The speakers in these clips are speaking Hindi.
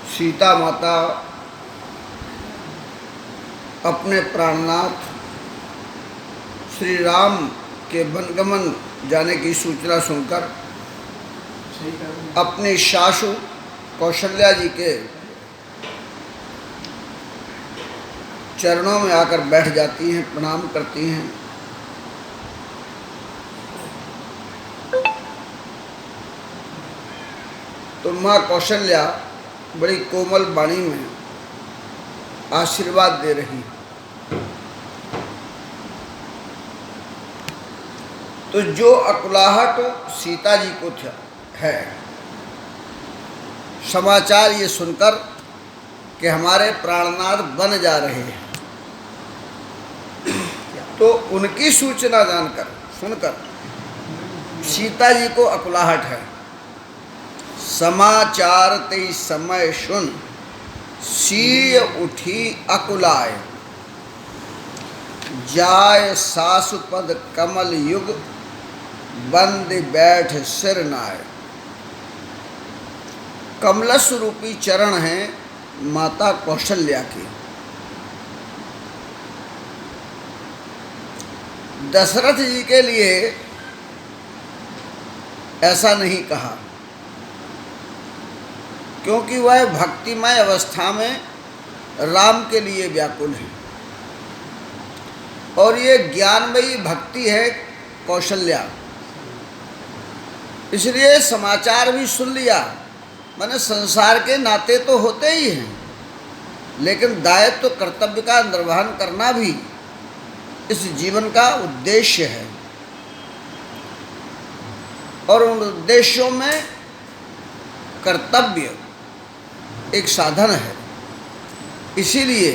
सीता माता अपने प्राणनाथ श्री राम के वनगमन जाने की सूचना सुनकर अपनी सासू कौशल्या जी के चरणों में आकर बैठ जाती हैं, प्रणाम करती हैं। तो माँ कौशल्या बड़ी कोमल वाणी में आशीर्वाद दे रही। तो जो अकुलाहट सीता जी को है, समाचार ये सुनकर कि हमारे प्राणनाथ बन जा रहे हैं, तो उनकी सूचना जानकर सुनकर सीता जी को अकुलाहट है। समाचार ते समय सुन सीय उठी अकुलाय, जाय सासुपद कमल युग बंद बैठ सिर नाय। कमलस रूपी चरण हैं माता कौशल्या के। दशरथ जी के लिए ऐसा नहीं कहा, क्योंकि वह भक्तिमय अवस्था में राम के लिए व्याकुल है और ये ज्ञानमयी भक्ति है कौशल्या। इसलिए समाचार भी सुन लिया, माने संसार के नाते तो होते ही हैं, लेकिन दायित्व कर्तव्य का निर्वहन करना भी इस जीवन का उद्देश्य है और उन उद्देश्यों में कर्तव्य एक साधन है। इसीलिए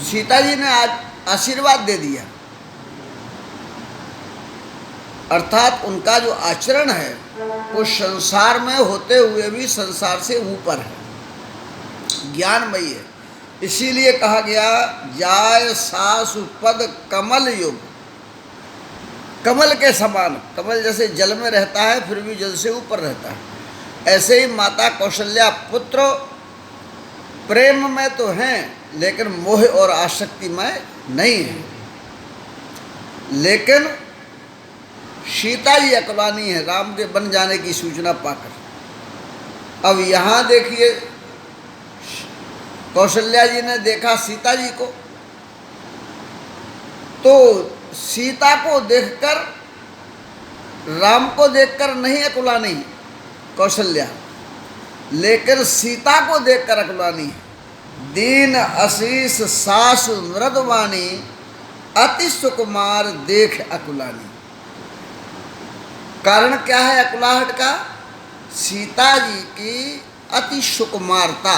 सीता जी ने आज आशीर्वाद दे दिया, अर्थात उनका जो आचरण है वो संसार में होते हुए भी संसार से ऊपर है, ज्ञानमयी है। इसीलिए कहा गया जाय सासु पद कमल युग। कमल के समान, कमल जैसे जल में रहता है फिर भी जल से ऊपर रहता है, ऐसे ही माता कौशल्या पुत्र प्रेम में तो हैं लेकिन मोह और आसक्ति में नहीं है। लेकिन सीता जी अकुलानी है राम के बन जाने की सूचना पाकर। अब यहाँ देखिए कौशल्या जी ने देखा सीता जी को, तो सीता को देखकर, राम को देखकर नहीं अकुलानी कौशल्या, लेकिन सीता को देखकर अकुलानी। दीन आशीष सासु मृदवाणी अति सुकुमार देख अकुलानी। कारण क्या है अकुलाहट का? सीता जी की अति सुकुमारता।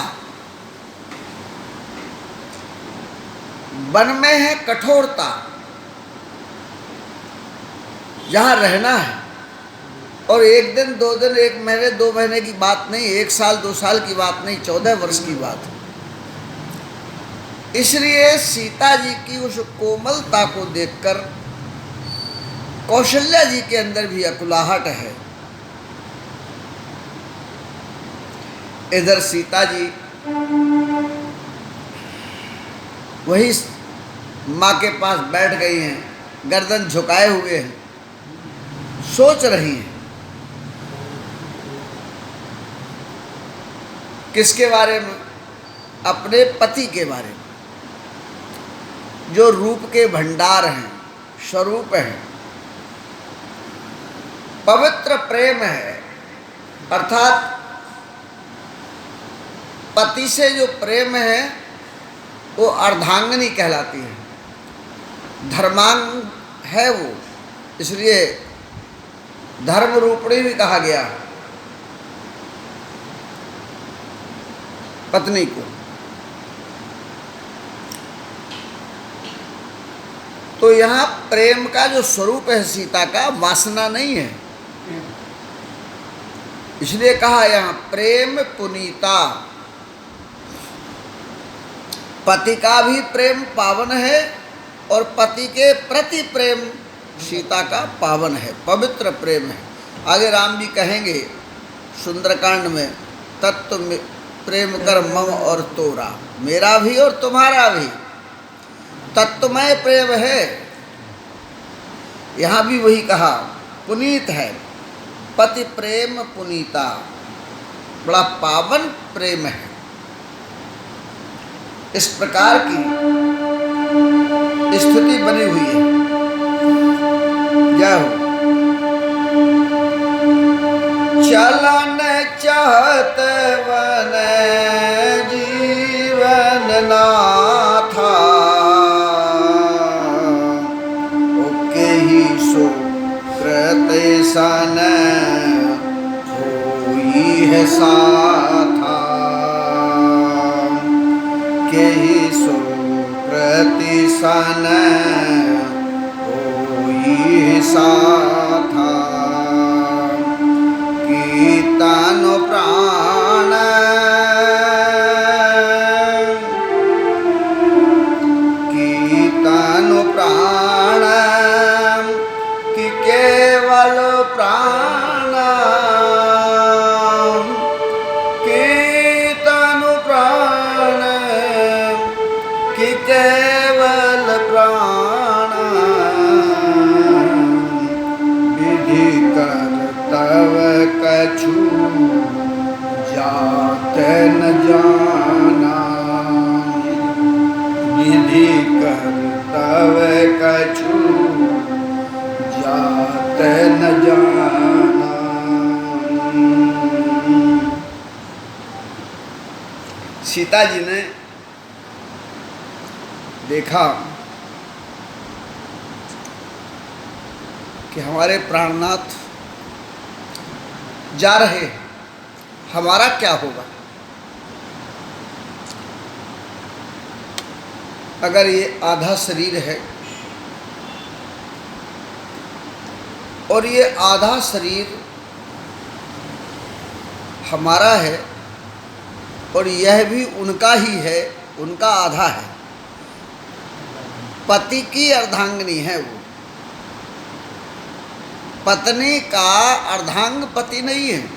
वन में है कठोरता, जहाँ रहना है, और एक दिन 2 दिन 1 महीने 2 महीने की बात नहीं, 1 साल 2 साल की बात नहीं, 14 वर्ष की बात है। इसलिए सीता जी की उस कोमलता को देखकर कौशल्या जी के अंदर भी अकुलाहट है। इधर सीता जी वही माँ के पास बैठ गई हैं, गर्दन झुकाए हुए हैं, सोच रही हैं किसके बारे में? अपने पति के बारे में, जो रूप के भंडार हैं, स्वरूप हैं, पवित्र प्रेम है, अर्थात पति से जो प्रेम है वो अर्धांगिनी कहलाती है, धर्मांग है वो, इसलिए धर्म रूपणी भी कहा गया पत्नी को। तो यहाँ प्रेम का जो स्वरूप है सीता का, वासना नहीं है, इसलिए कहा यहाँ प्रेम पुनीता। पति का भी प्रेम पावन है और पति के प्रति प्रेम सीता का पावन है, पवित्र प्रेम है। आगे राम जी कहेंगे सुंदरकांड में, तत्व प्रेम कर मम और तोरा, मेरा भी और तुम्हारा भी तत्वमय प्रेम है। यहाँ भी वही कहा, पुनीत है, पति प्रेम पुनीता, बड़ा पावन प्रेम है। इस प्रकार की स्थिति बनी हुई है। जय हो। चलन चाहत वन जीवन नाथा, ओके ही सो कृत सन होई है साथा, के ही सो कृति सन होई साथा, कीर्तन प्राण कीर्तन प्राण कि केवल प्राण, कीर्तन प्राण कि केवल प्राण, विधि कर तव कछु जात न जाना, विधि कर तव कछु जात न जाना। सीता जी ने देखा कि हमारे प्राणनाथ जा रहे हैं, हमारा क्या होगा? अगर ये आधा शरीर है और ये आधा शरीर हमारा है और यह भी उनका ही है, उनका आधा है, पति की अर्धांगिनी है वो, पत्नी का अर्धांग पति नहीं है।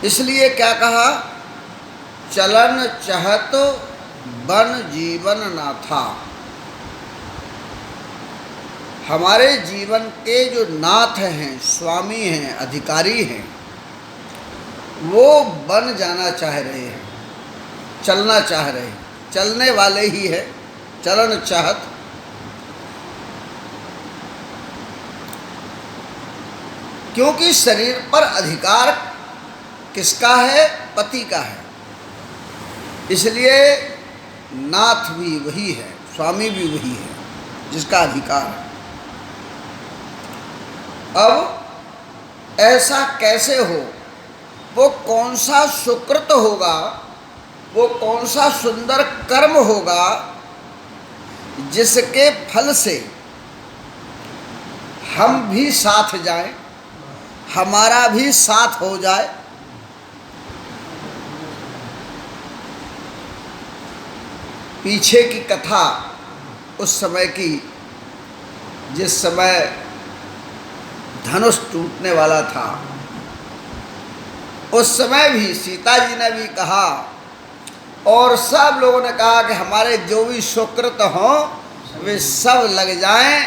इसलिए क्या कहा, चलन चाहत बन जीवन नाथा, हमारे जीवन के जो नाथ हैं, स्वामी हैं, अधिकारी हैं, वो बन जाना चाह रहे हैं, चलना चाह रहे हैं, चलने वाले ही है, चलन चाहत। क्योंकि शरीर पर अधिकार किसका है? पति का है। इसलिए नाथ भी वही है, स्वामी भी वही है जिसका अधिकार है। अब ऐसा कैसे हो? वो कौन सा सुकृत होगा, वो कौन सा सुंदर कर्म होगा जिसके फल से हम भी साथ जाएं, हमारा भी साथ हो जाए। पीछे की कथा उस समय की, जिस समय धनुष टूटने वाला था, उस समय भी सीता जी ने भी कहा और सब लोगों ने कहा कि हमारे जो भी सुकृत हों वे सब लग जाएं,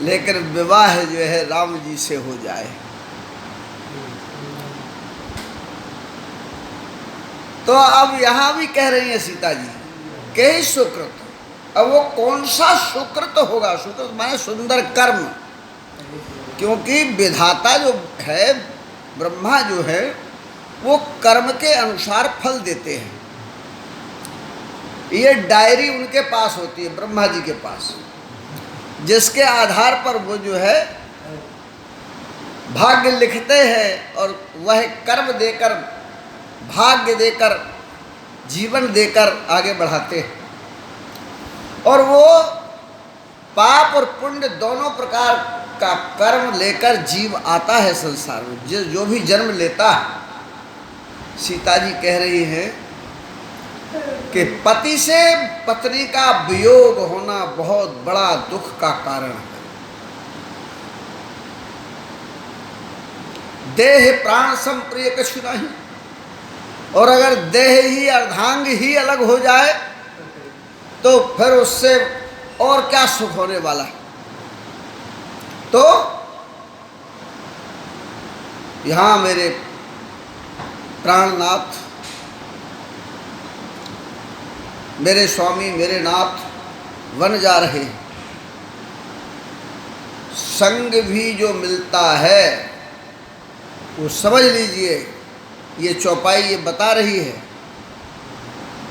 लेकिन विवाह जो है राम जी से हो जाए। तो अब यहाँ भी कह रही है सीता जी के ही सुकृत। अब वो कौन सा सुकृत होगा? सुकृत माने सुंदर कर्म, क्योंकि विधाता जो है, ब्रह्मा जो है, वो कर्म के अनुसार फल देते हैं। ये डायरी उनके पास होती है, ब्रह्मा जी के पास, जिसके आधार पर वो जो है भाग्य लिखते हैं और वह कर्म देकर, भाग्य देकर, जीवन देकर आगे बढ़ाते हैं। और वो पाप और पुण्य दोनों प्रकार का कर्म लेकर जीव आता है संसार में, जो भी जन्म लेता है। सीता जी कह रही है कि पति से पत्नी का वियोग होना बहुत बड़ा दुख का कारण है। देह प्राण संप्रिय कछु नहीं, और अगर देह ही अर्धांग ही अलग हो जाए तो फिर उससे और क्या सुख होने वाला है। तो यहां मेरे प्राणनाथ, मेरे स्वामी, मेरे नाथ वन जा रहे हैं। संग भी जो मिलता है वो समझ लीजिए, ये चौपाई ये बता रही है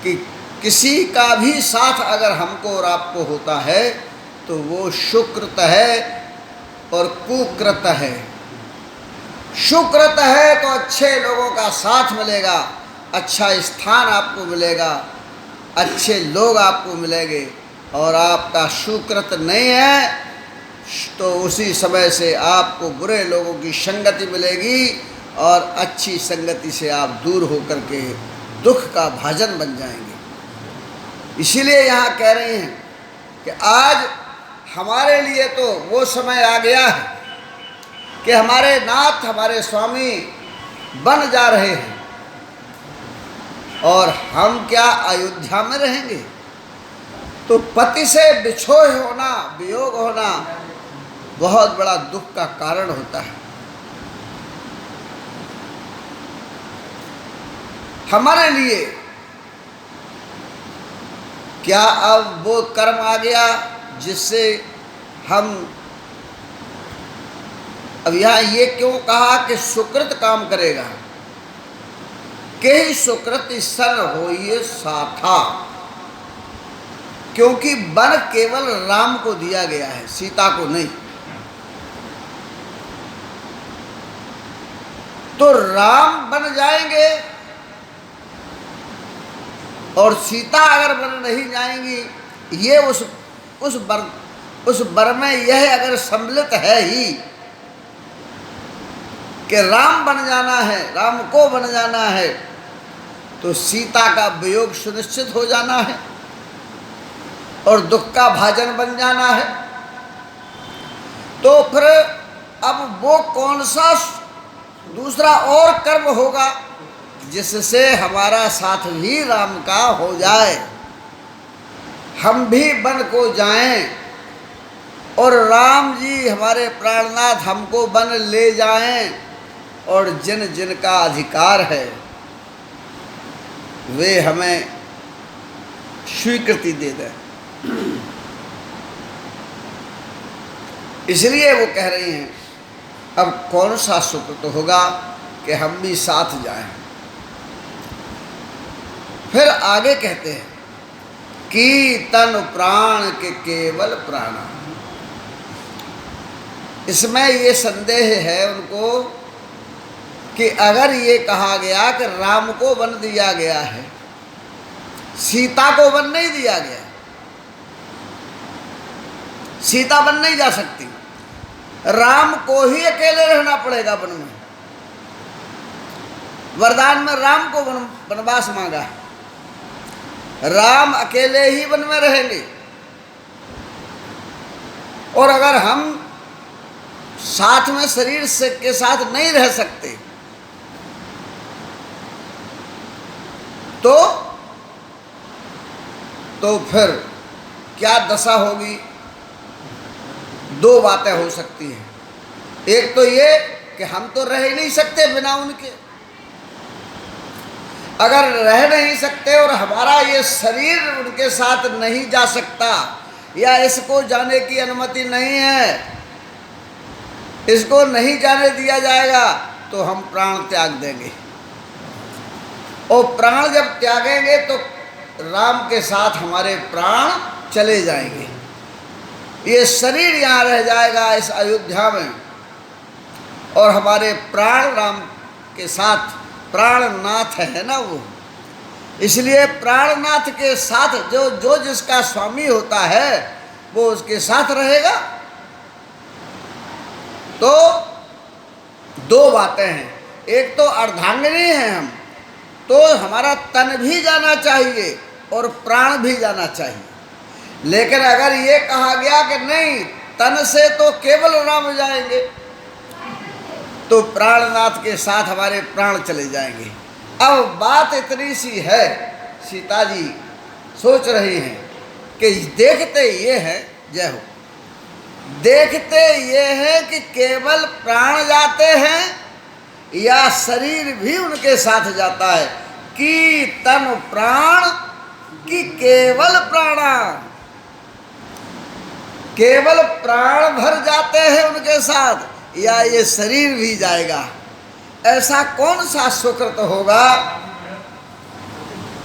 कि किसी का भी साथ अगर हमको और आपको होता है तो वो सुकृत है और कुकृत है। सुकृत है तो अच्छे लोगों का साथ मिलेगा, अच्छा स्थान आपको मिलेगा, अच्छे लोग आपको मिलेंगे। और आपका सुकृत नहीं है तो उसी समय से आपको बुरे लोगों की संगति मिलेगी और अच्छी संगति से आप दूर होकर के दुख का भाजन बन जाएंगे। इसीलिए यहाँ कह रहे हैं कि आज हमारे लिए तो वो समय आ गया है कि हमारे नाथ, हमारे स्वामी बन जा रहे हैं और हम क्या अयोध्या में रहेंगे। तो पति से बिछोह होना, वियोग होना बहुत बड़ा दुख का कारण होता है। हमारे लिए क्या अब वो कर्म आ गया जिससे हम, अब यहाँ ये क्यों कहा कि सुकृत काम करेगा, के ही सुकृत सन होइए साथा, क्योंकि वन केवल राम को दिया गया है, सीता को नहीं। तो राम बन जाएंगे और सीता अगर बन नहीं जाएंगी, ये उस वर में यह अगर सम्मिलित है ही कि राम बन जाना है, राम को बन जाना है, तो सीता का वियोग सुनिश्चित हो जाना है और दुख का भाजन बन जाना है। तो फिर अब वो कौन सा दूसरा और कर्म होगा जिससे हमारा साथ भी राम का हो जाए, हम भी वन को जाएं और राम जी हमारे प्राणनाथ हमको वन ले जाएं और जिन जिनका अधिकार है वे हमें स्वीकृति दे दें। इसलिए वो कह रही हैं अब कौन सा सुख तो होगा कि हम भी साथ जाएं। फिर आगे कहते हैं कि तन प्राण के केवल प्राणा। इसमें ये संदेह है उनको कि अगर ये कहा गया कि राम को वन दिया गया है, सीता को वन नहीं दिया गया, सीता वन नहीं जा सकती, राम को ही अकेले रहना पड़ेगा वन में। वरदान में राम को वनवास मांगा है, राम अकेले ही वन में रहेंगे। और अगर हम साथ में शरीर से के साथ नहीं रह सकते तो फिर क्या दशा होगी। दो बातें हो सकती हैं, एक तो ये कि हम तो रह ही नहीं सकते बिना उनके, अगर रह नहीं सकते और हमारा ये शरीर उनके साथ नहीं जा सकता या इसको जाने की अनुमति नहीं है, इसको नहीं जाने दिया जाएगा, तो हम प्राण त्याग देंगे। और प्राण जब त्यागेंगे तो राम के साथ हमारे प्राण चले जाएंगे, ये शरीर यहाँ रह जाएगा इस अयोध्या में और हमारे प्राण राम के साथ, प्राणनाथ है ना वो, इसलिए प्राणनाथ के साथ जो जिसका स्वामी होता है वो उसके साथ रहेगा। तो दो बातें हैं, एक तो अर्धांगिनी हैं हम, तो हमारा तन भी जाना चाहिए और प्राण भी जाना चाहिए। लेकिन अगर ये कहा गया कि नहीं, तन से तो केवल राम जाएंगे, तो प्राणनाथ के साथ हमारे प्राण चले जाएंगे। अब बात इतनी सी है, सीता जी सोच रही हैं कि देखते ये हैं, जय हो, देखते ये हैं कि केवल प्राण जाते हैं या शरीर भी उनके साथ जाता है, कि तन प्राण कि केवल प्राणा, केवल प्राण भर जाते हैं उनके साथ या ये शरीर भी जाएगा। ऐसा कौन सा सुकृत होगा,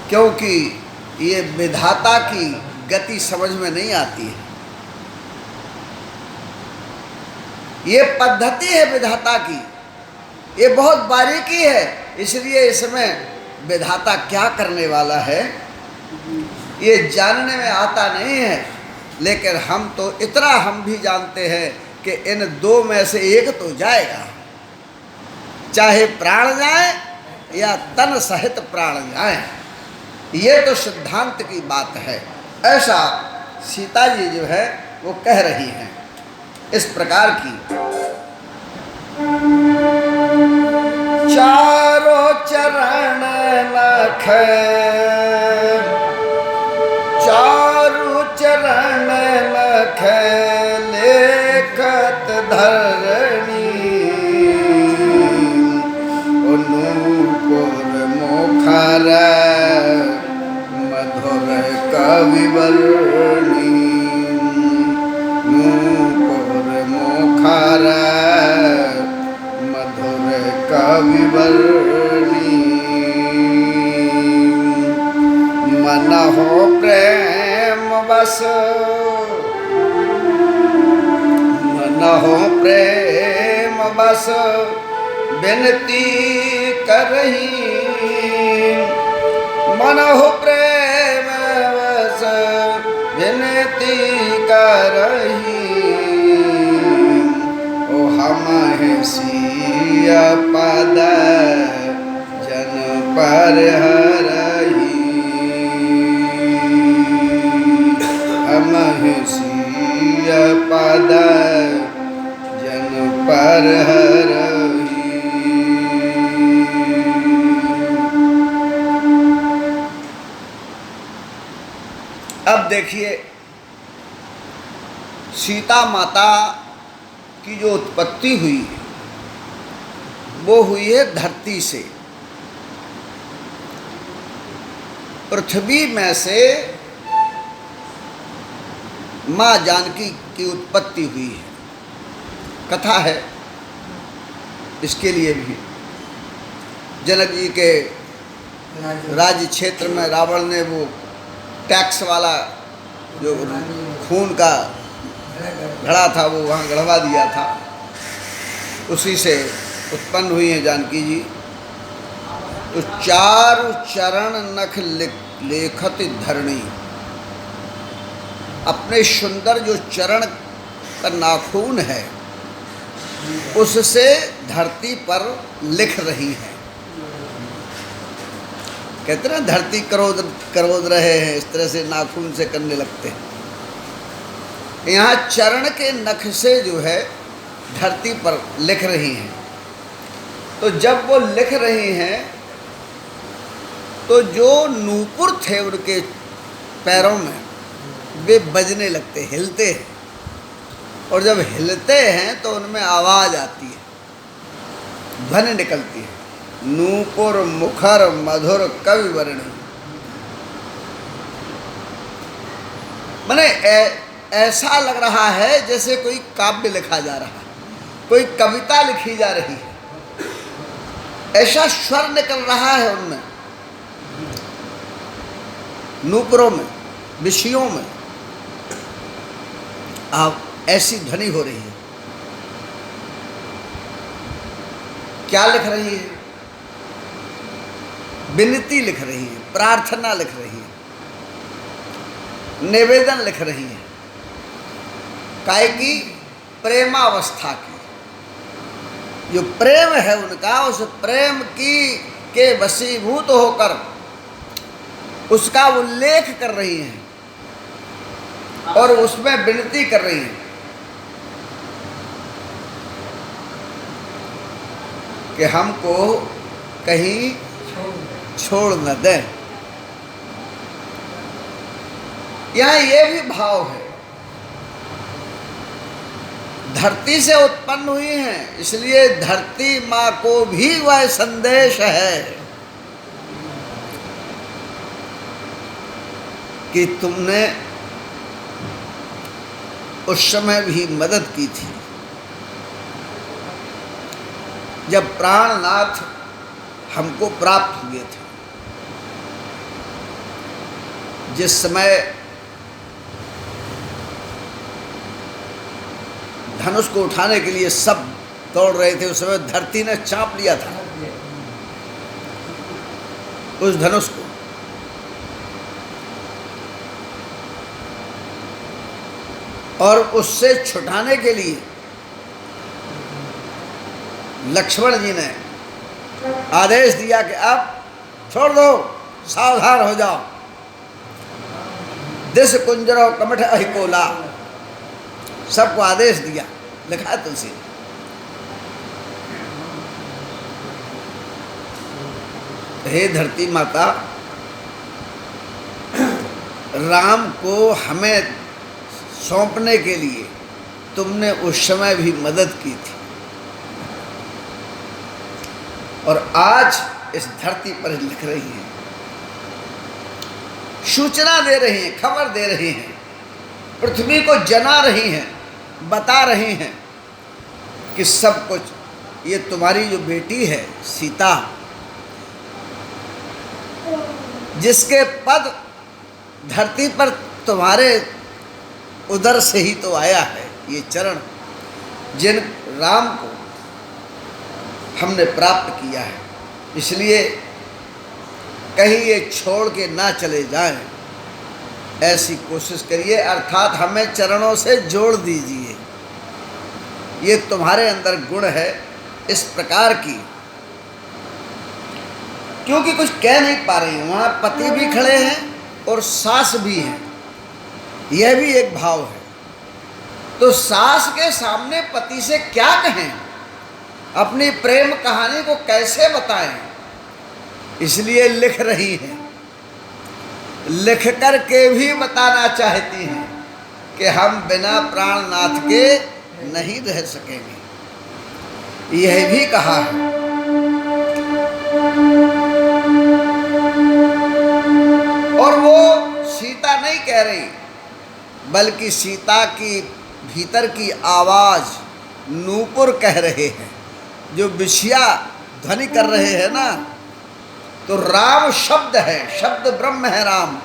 क्योंकि ये विधाता की गति समझ में नहीं आती है। ये पद्धति है विधाता की, ये बहुत बारीकी है, इसलिए इसमें विधाता क्या करने वाला है ये जानने में आता नहीं है। लेकिन हम तो इतना हम भी जानते हैं कि इन दो में से एक तो जाएगा, चाहे प्राण जाए या तन सहित प्राण जाए, ये तो सिद्धांत की बात है। ऐसा सीता जी जो है वो कह रही हैं इस प्रकार की। चारों चरण नख, चारों चरण नख लेखत धरणी, नूपुर मुखर मधुर कविवर्णी, नूपुर मुखर मधुर कविवर्णी, मनहो प्रेम बस, मनहो प्रेम बस विनती करही, मनहो प्रेम बस विनती करही, ओ हम सिया पद जन पर हरही, हम सिया पद जन पर हरही। अब देखिए सीता माता की जो उत्पत्ति हुई वो हुई है धरती से, पृथ्वी में से माँ जानकी की उत्पत्ति हुई है। कथा है इसके लिए भी। जनक जी के राज्य क्षेत्र में रावण ने वो टैक्स वाला जो खून का घड़ा था वो वहाँ गढ़वा दिया था, उसी से उत्पन्न हुई है जानकी जी। तो चारु चरण नख लेखत धरणी, अपने सुंदर जो चरण का नाखून है उससे धरती पर लिख रही है। कहते ना धरती करोद रहे हैं, इस तरह से नाखून से करने लगते हैं। यहाँ चरण के नख से जो है धरती पर लिख रही हैं। तो जब वो लिख रही हैं तो जो नूपुर थे उनके पैरों में वे बजने लगते, हिलते हैं, और जब हिलते हैं तो उनमें आवाज़ आती है, ध्वनि निकलती है। नूपुर मुखर मधुर कविवर्णी, माने ऐसा लग रहा है जैसे कोई काव्य लिखा जा रहा है, कोई कविता लिखी जा रही है, ऐसा स्वर निकल रहा है उनमें, नूपुरों में, विषयों में अब ऐसी ध्वनि हो रही है। क्या लिख रही है? विनती लिख रही है, प्रार्थना लिख रही है, निवेदन लिख रही है, काय की प्रेमावस्था की, जो प्रेम है उनका, उस प्रेम की के वशीभूत होकर उसका उल्लेख कर रही हैं और उसमें विनती कर रही हैं कि हमको कहीं छोड़ न दें। यहाँ ये भी भाव है, धरती से उत्पन्न हुई हैं, इसलिए धरती माँ को भी वह संदेश है कि तुमने उस समय भी मदद की थी जब प्राणनाथ हमको प्राप्त हुए थे। जिस समय धनुष को उठाने के लिए सब दौड़ रहे थे, उस समय धरती ने चाप लिया था उस धनुष को। और उससे छुटाने के लिए लक्ष्मण जी ने आदेश दिया कि अब छोड़ दो, सावधान हो जाओ। दिस कुंजरो कमठ अहिकोला, सबको आदेश दिया, लिखा है तुलसी। हे धरती माता, राम को हमें सौंपने के लिए तुमने उस समय भी मदद की थी और आज इस धरती पर लिख रही हैं, सूचना दे रही हैं, खबर दे रही हैं, पृथ्वी को जना रही हैं, बता रही हैं कि सब कुछ ये तुम्हारी जो बेटी है सीता, जिसके पद धरती पर तुम्हारे उधर से ही तो आया है, ये चरण जिन राम को हमने प्राप्त किया है, इसलिए कहीं ये छोड़ के ना चले जाएं, ऐसी कोशिश करिए, अर्थात हमें चरणों से जोड़ दीजिए। ये तुम्हारे अंदर गुण है इस प्रकार की, क्योंकि कुछ कह नहीं पा रही हैं। वहाँ पति भी खड़े हैं और सास भी हैं, यह भी एक भाव है। तो सास के सामने पति से क्या कहें, अपनी प्रेम कहानी को कैसे बताएं, इसलिए लिख रही हैं, लिख कर के भी बताना चाहती हैं कि हम बिना प्राणनाथ के नहीं रह सकेंगे। यह भी कहा है। और वो सीता नहीं कह रही, बल्कि सीता की भीतर की आवाज नूपुर कह रहे हैं, जो विषया ध्वनि कर रहे हैं ना, तो राम शब्द है, शब्द ब्रह्म है राम,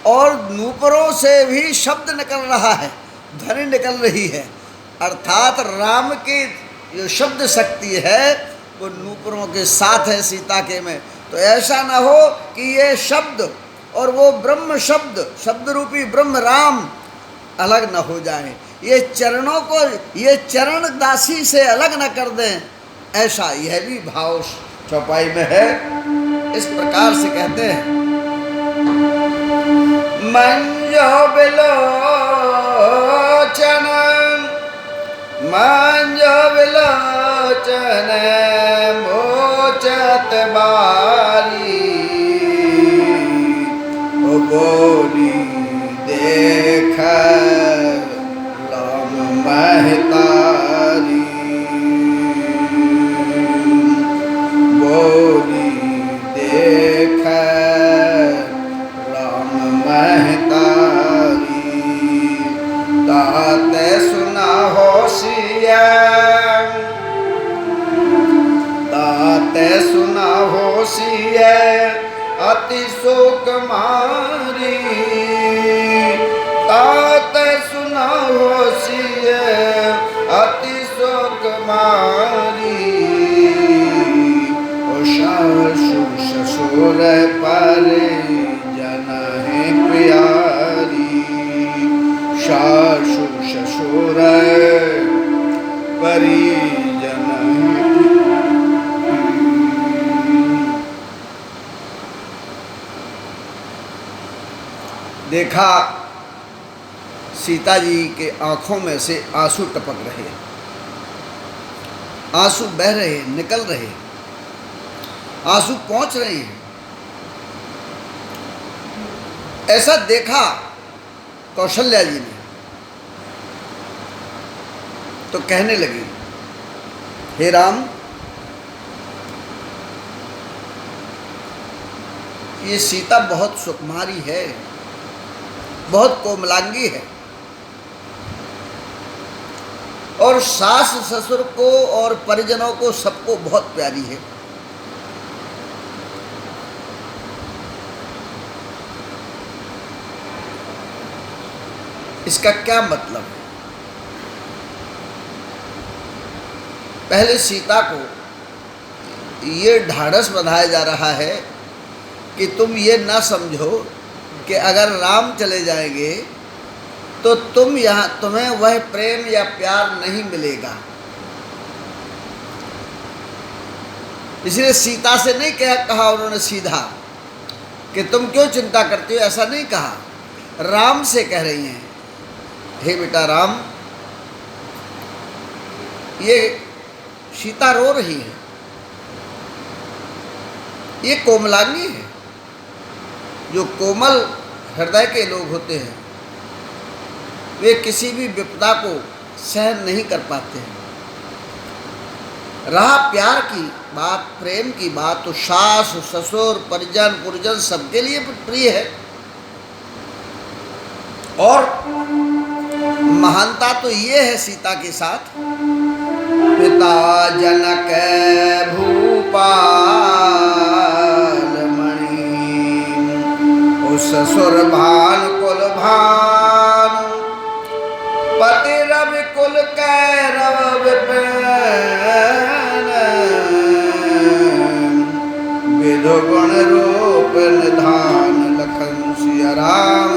और नूपुरों से भी शब्द निकल रहा है, ध्वनि निकल रही है, अर्थात राम की जो शब्द शक्ति है वो नूपुरों के साथ है सीता के में। तो ऐसा ना हो कि ये शब्द और वो ब्रह्म शब्द, शब्द रूपी ब्रह्म राम अलग न हो जाए, ये चरणों को, ये चरण दासी से अलग न कर दें, ऐसा यह भी भाव चौपाई में है। इस प्रकार से कहते हैं, मंजो बिलोचन, मंजो बिलोचन मोचत बारी, ओ बोली देख राम महतारी, बोली देख राम महतारी, ताते सुना होशिया, ताते सुना होशिया अति सुकुमारी, ताते सुना होशिया अति सुकुमारी, सासु ससुर पर जन है प्यारी, सासु ससुर परिजन। देखा सीता जी के आंखों में से आंसू टपक रहे, आंसू बह रहे, निकल रहे, आंसू पहुंच रहे हैं। ऐसा देखा कौशल्या जी ने तो कहने लगी, हे राम, ये सीता बहुत सुकुमारी है, बहुत कोमलांगी है और सास ससुर को और परिजनों को सबको बहुत प्यारी है। इसका क्या मतलब है? पहले सीता को ये ढाढ़स बंधाया जा रहा है कि तुम ये ना समझो कि अगर राम चले जाएंगे तो तुम्हें वह प्रेम या प्यार नहीं मिलेगा। इसलिए सीता से नहीं कहा उन्होंने सीधा कि तुम क्यों चिंता करती हो, ऐसा नहीं कहा। राम से कह रही हैं, हे बेटा राम, ये सीता रो रही है, ये कोमलांगी है। जो कोमल हृदय के लोग होते हैं वे किसी भी विपदा को सहन नहीं कर पाते हैं। रहा प्यार की बात, प्रेम की बात, तो सास ससुर परिजन पुरजन सबके लिए प्रिय है। और महानता तो ये है सीता के साथ, पिता जनक भूपाल मणि, उस ससुर भान कुल भान, पति रवि कुल कैरव विपिन, विधु गुण रूप निधान, लखन सिया राम